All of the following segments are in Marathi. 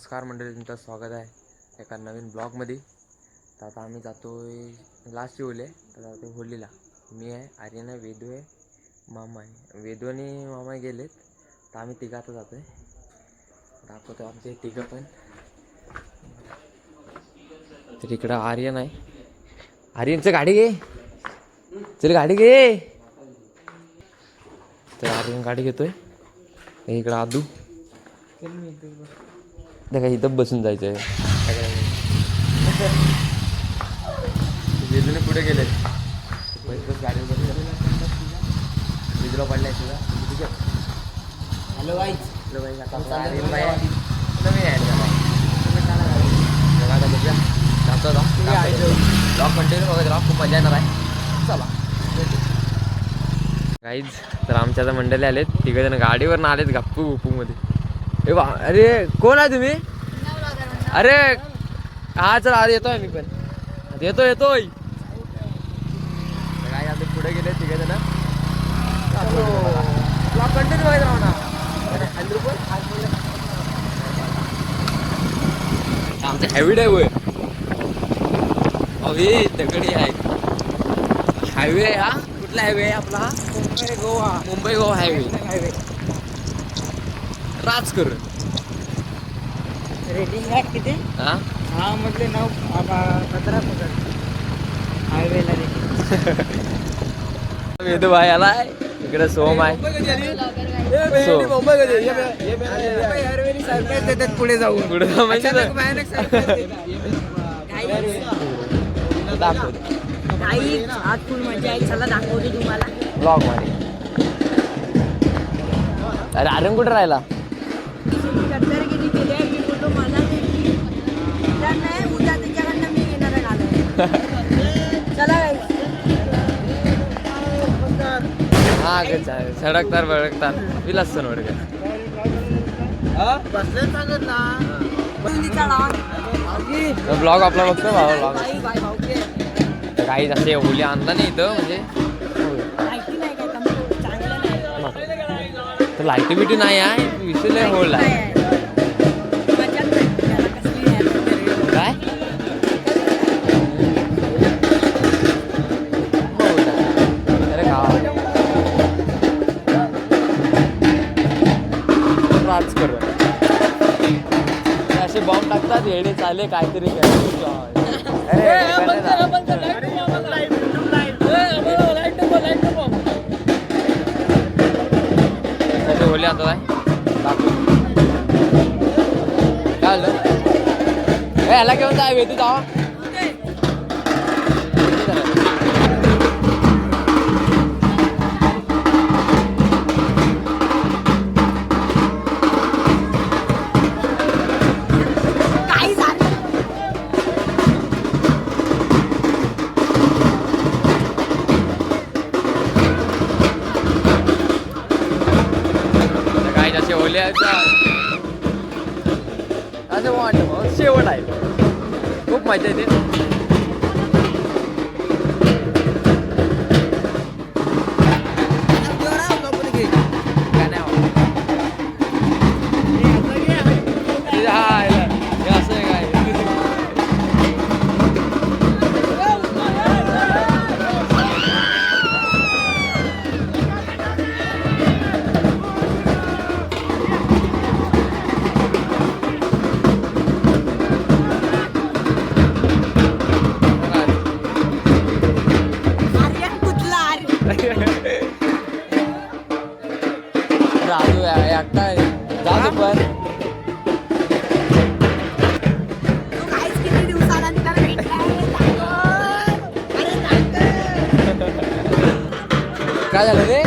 नमस्कार मंडळी, तुमचं स्वागत आहे एका नवीन ब्लॉगमध्ये. तर आता आम्ही जातोय लास्ट होले तर जातोय होलीला. मी आहे, आर्यन आहे, वेदू आहे, मामा आहे. वेदू आणि मामा गेलेत तर आम्ही तिघं आता जातोय. दाखवतो आमचे तिघं पण. तर इकडं आर्यन आहे. आर्यनचं गाडी घे, चल गाडी घे. तर आर्यन गाडी घेतोय. इकडं आदू देखा, इथं बसून जायचं आहे. वेदूने पुढे गेले, गाडीवर बसून वेदूला पडलाय तुझा. Hello guys. हॅलो बाई, आता आर्यन बाई नवीन ॲड झाला. आता बघूया, जातो ब्लॉग कंटिन्यू बघत राहा, खूप मजा येणार आहे. चला गाईज. तर आमच्या आता मंडळी आलेत, तिघं जण गाडीवर ना आलेत गप्पू गुप्पूमध्ये. ए वा, अरे कोण आहे तुम्ही? अरे हा चल, आज येतोय मी पण, येतोय. काय आता पुढे गेले तिघे जण. कंटिन्यू व्हायचं राहू ना. आमचं हायवे आहे वय अवे दगडी आहे. हायवे आहे हा. कुठला हायवे आहे आपला? मुंबई गोवा हायवे. राजकर रेटिंग आहे किती? हा म्हटले 9 15 हायवेला रेटिंग. वेदू भाई आलाय, इकडे सोम आहे. पुढे जाऊ पुढे आज फुल मजा आहे. चला दाखवतो तुम्हाला ब्लॉग मध्ये. अरे आर्यन कुठे राहिला? किती केली आहे की बोलतो मला नाही उद्या त्याच्याकडनं मी येणार आहे. चला हा सडकतार बडकतार विलासन वडगे बसले सांगत ना. ब्लॉग आपला बघतो भाऊ. काही असे होली आणला नाही इथं, म्हणजे तर लाईटी बिटी नाही आहे, विषय होल आहे. काय अरे राज कर असे बॉम्ब टाकतात, येडे चाले काहीतरी. होली आता काय झालं? ह्याला घेऊन जाय वेदू जावा. असं वाटतं शेवट आहे, खूप मजा येते. राजू एकटा जातो पण किती दिवसानंतर काय झालं रे?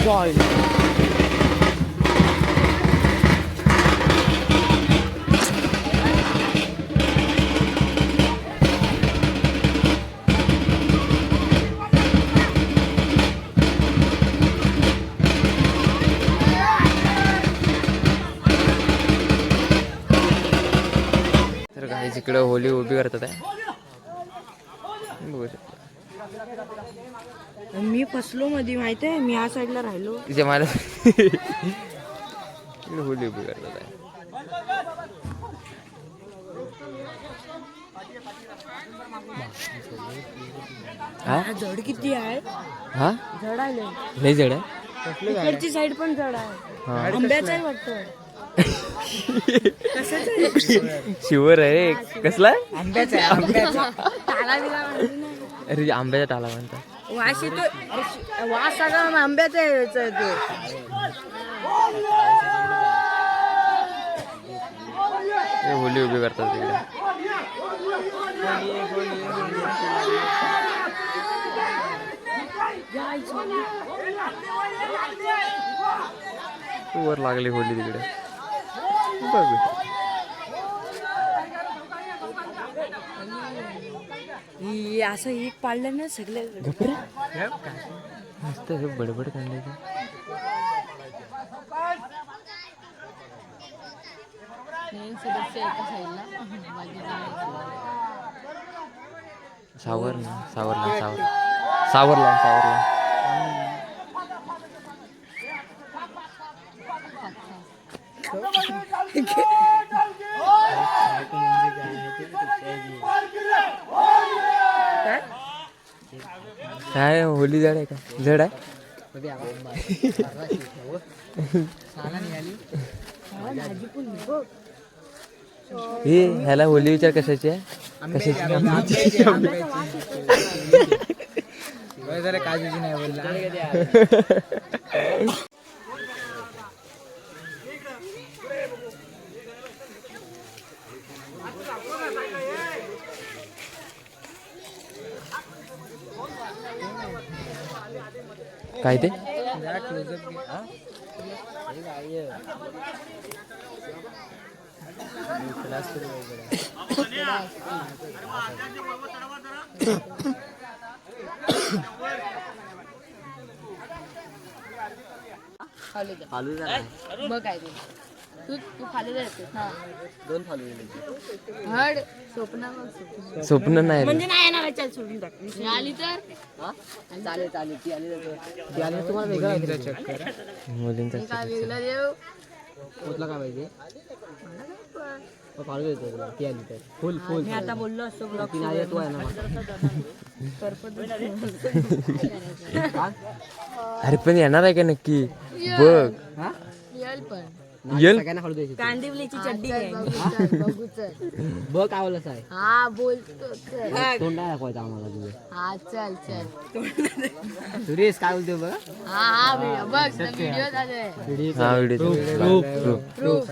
तर काही इकडे होली उभी करतात आहे. बघू शकता. मी फसलो मध्ये माहिती आहे, मी या साईडला राहिलो. तिथे मला इकडे होली उभी करतात आहे. हा जड किती आहे? हा जड आहे लय जड आहे. इकडची साईड पण जड आहे. हा आंब्याचं आहे वाटतं. शिवर आहे. कसला आंब्याचा आहे, आंब्याचा. टाला बिला माहिती नाही. अरे आंब्याचा टाला म्हणतात. वास येतो. वास सगळा आंब्याचा आहे तो. हे होली उभी करतात तिकडे. वर लागली होली तिकडे. बघू ही असं एक पाडलं ना सगळे. मस्त हे बडबड काढले. सावरला सावरला सावरला सावरला सावरला. काय होली जड आहे का? जड आहे. हे ह्याला होली विचार कशाची आहे? कशाची? काजूची नाही बोलला. काय ते? बघ काय तू फालुदा येते. दोन फालू हड स्वप्न स्वप्न नाही. म्हणजे नाही येणार. चल सोडून टाक. आली तर चालेल चालेल. ती आली तुम्हाला मुलींचा काय वेगळं देऊ. कुठला काय पाहिजे फाळू देतो तुला. ती आली तर फुल फुल मी आता बोललो असतो ब्लॉग. ती नाही येतो आहे ना. अरे पण येणार आहे का नक्की? बघ रिअल पण येल. सगळ्यांना फाळू द्यायची. कांदिवलीची चड्डी आहे. बघू चल. बघ काय बोलत आहे. हा बोलतो चल. तोंड नाही दाखवायचं आम्हाला तुझं. हा चल चल. सुरेश काय बोलतो बघ. हा हा व्हिडिओ बघ व्हिडिओ झाले. हा व्हिडिओ प्रूफ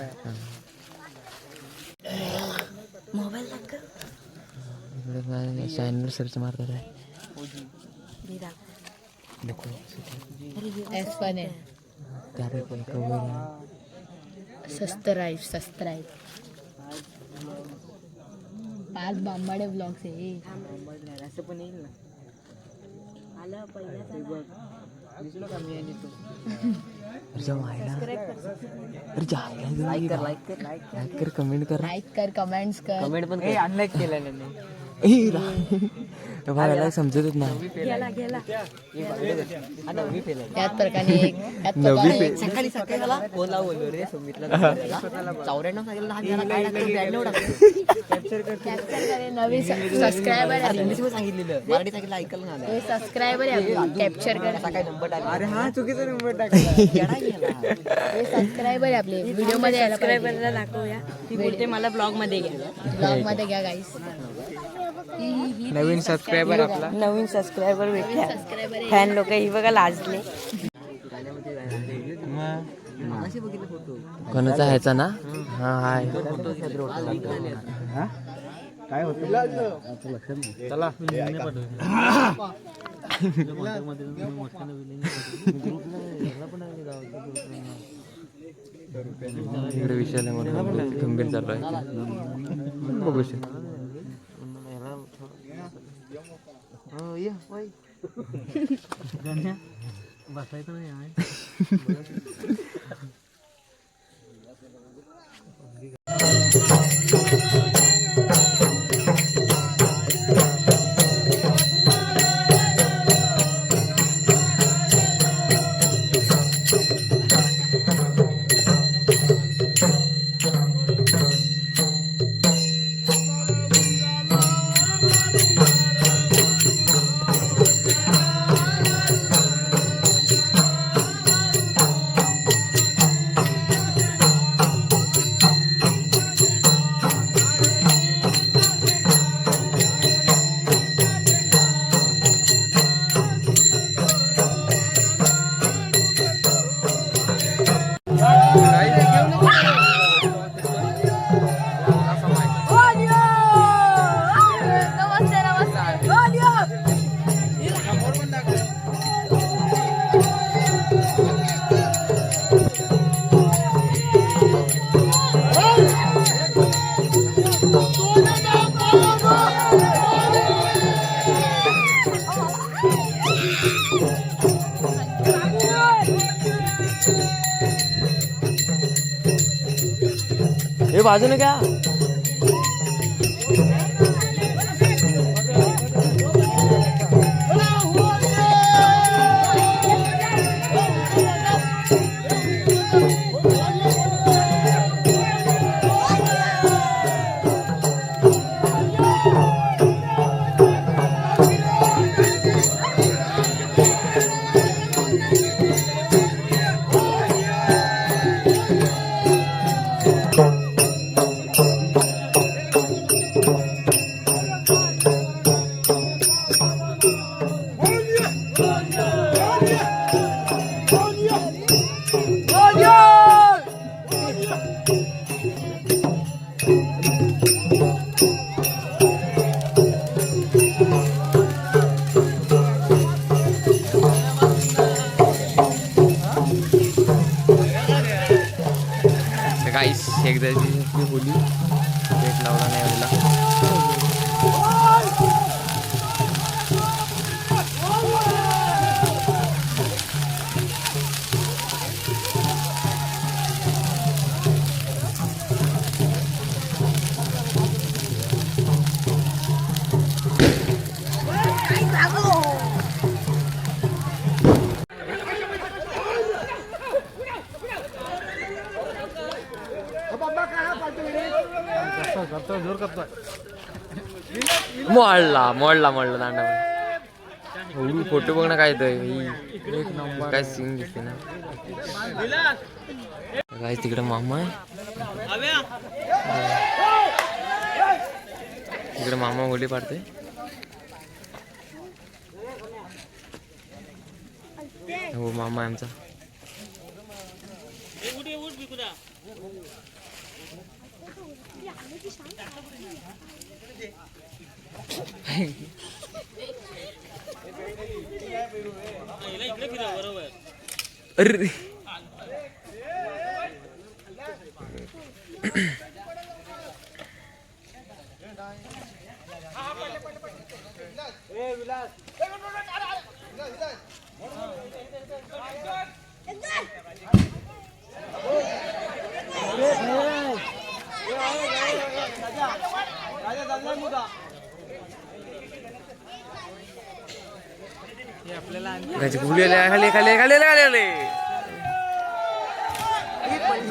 मोबाईल दाखव. चॅनल सर्च मारतात आहे. एक्सपने सबस्क्राइब पाच बांबाडे ब्लॉग्स आहे. असं पण येईल ना. आलं पहिल्या दिसलो का मी आणि तू. लाईक कर कमेंट कर. लाईक कर कमेंट्स कर. कमेंट पण अनलाईक केलं नाही. भावाला समजतच नाही. गेला मी फेल त्याच प्रकारे सकाळी सकाळी मला फोन लावून बोललो रे सुमितला. 94 सांगितलं हा गेला काय टाकतो 92 टाकतो. कॅप्चर करे नवीन सबस्क्रायबर इंग्लिश मध्ये सांगितलेलं मराठी सांगितलं ऐकलं ना. हे सबस्क्रायबर आहे कॅप्चर कर. काय नंबर टाकला. अरे हा चुकीचा नंबर टाकला. हे सबस्क्रायबर आहे आपले व्हिडिओ मध्ये यायला पाहिजे. सबस्क्रायबरला दाखवूया. ती बोलते मला ब्लॉग मध्ये घ्या. ब्लॉग मध्ये घ्या गाईस. नवीन सबस्क्रायबर आपला. नवीन सबस्क्रायबर भेटल्या. सबस्क्रायबर फॅन लोक ही बघा लाजले. असे बघितले फोटो. कोणाचा ह्याचा ना? हा हाय. काय होतं चला इकडे विषय गंभीर चालू आहे. बघू शकतो. बसायचं नाही. हे बाजूने क्या गाईस एकदाची होली भेट लावला नाही आलेला. मोडला दांडा. फोटो बघ ना काय काय सीन दिसते ना काय. तिकडे मामा आहे. तिकडे मामा होली पाडते. हो मामा आमचा. अरे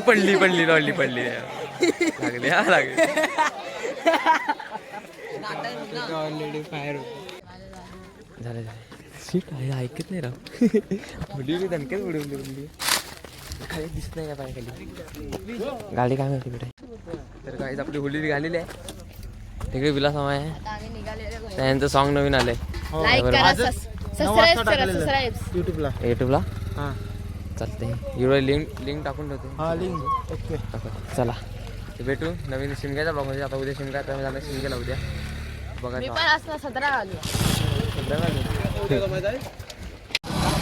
पडली लागली हा लागली. झालं सीट आहे ऐकत नाही राव. उडवली दणक्यात उडवली खाली दिसत नाही का पाय खाली गाडी काय माहिती कुठे. तर काहीच आपली होली झालेली आहे. तिकडे विलास मामा आहे. त्यांचं सॉन्ग नवीन आलंय. युट्यूबला चालते. लिंक टाकून ठेवते. चला भेटू नवीन शिमग्याच्या ब्लॉगमध्ये. आता उद्या शिमगा तर शिमग्याला उद्या बघा. 17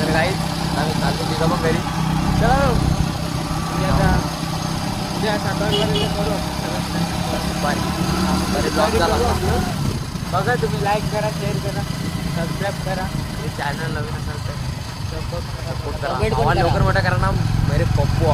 तर काही आम्ही चालतो तिथं मग घरी. चला बरे ब्लॉग झाला. बघा तुम्ही लाईक करा, शेअर करा, सबस्क्राईब करा. हे चॅनल नवीन असेल तर सपोर्ट करा. आवाज लवकर मोठा करा ना मेरे पप्पू.